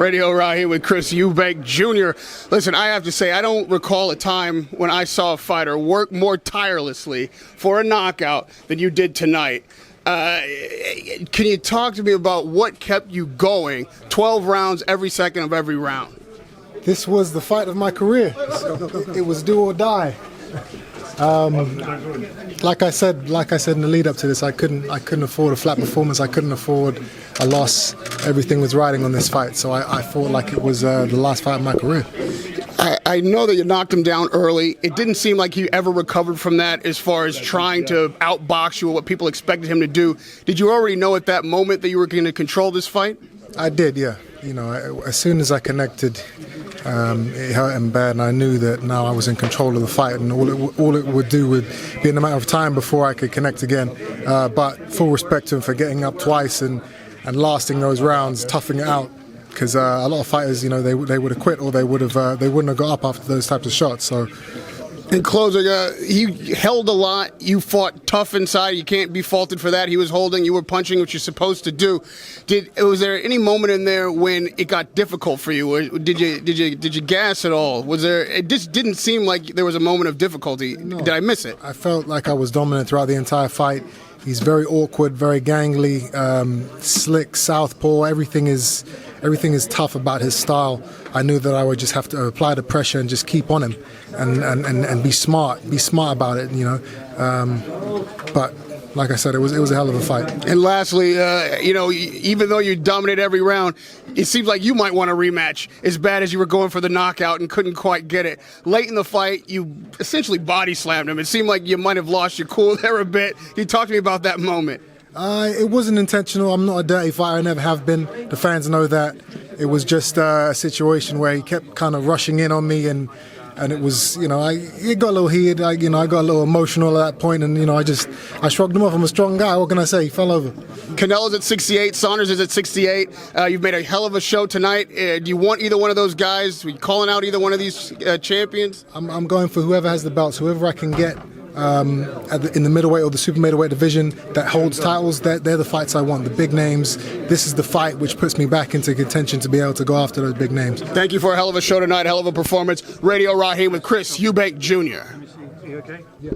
Radio Raheem with Chris Eubank Jr. Listen, I have to say, I don't recall a time when I saw a fighter work more tirelessly for a knockout than you did tonight. Can you talk to me about what kept you going 12 rounds every second of every round? This was the fight of my career. It was do or die. Like I said in the lead up to this, I couldn't afford a flat performance. I couldn't afford a loss. Everything was riding on this fight, so I felt like it was the last fight of my career. I know that you knocked him down early. It didn't seem like he ever recovered from that as far as trying to outbox you or what people expected him to do. Did you already know at that moment that you were going to control this fight? I did, yeah. You know, as soon as I connected, it hurt him bad, and I knew that now I was in control of the fight, and all it would do would be in a matter of time before I could connect again. But full respect to him for getting up twice and lasting those rounds, toughing it out. Because a lot of fighters, you know, they would have quit, or they wouldn't have got up after those types of shots. So, in closing, he held a lot. You fought tough inside. You can't be faulted for that. He was holding. You were punching, which you're supposed to do. Was there any moment in there when it got difficult for you? Or did you gas at all? Was there? It just didn't seem like there was a moment of difficulty. No, did I miss it? I felt like I was dominant throughout the entire fight. He's very awkward, very gangly, slick, southpaw. Everything is tough about his style. I knew that I would just have to apply the pressure and just keep on him, and be smart about it, you know. But like I said, it was a hell of a fight. And lastly, you know, even though you dominated every round, it seems like you might want a rematch. As bad as you were going for the knockout and couldn't quite get it. Late in the fight, you essentially body slammed him. It seemed like you might have lost your cool there a bit. Can you talk to me about that moment? It wasn't intentional. I'm not a dirty fighter. I never have been. The fans know that. It was just a situation where he kept kind of rushing in on me, and it was, you know, it got a little heated. I got a little emotional at that point, and you know, I shrugged him off. I'm a strong guy. What can I say? He fell over. Canelo's at 68. Saunders is at 68. You've made a hell of a show tonight. Do you want either one of those guys? Are you calling out either one of these champions? I'm going for whoever has the belts, whoever I can get. In the middleweight or the super middleweight division that holds titles, they're the fights I want, the big names. This is the fight which puts me back into contention to be able to go after those big names. Thank you for a hell of a show tonight, hell of a performance. Radio Raheem with Chris Eubank Jr. You okay? Yeah.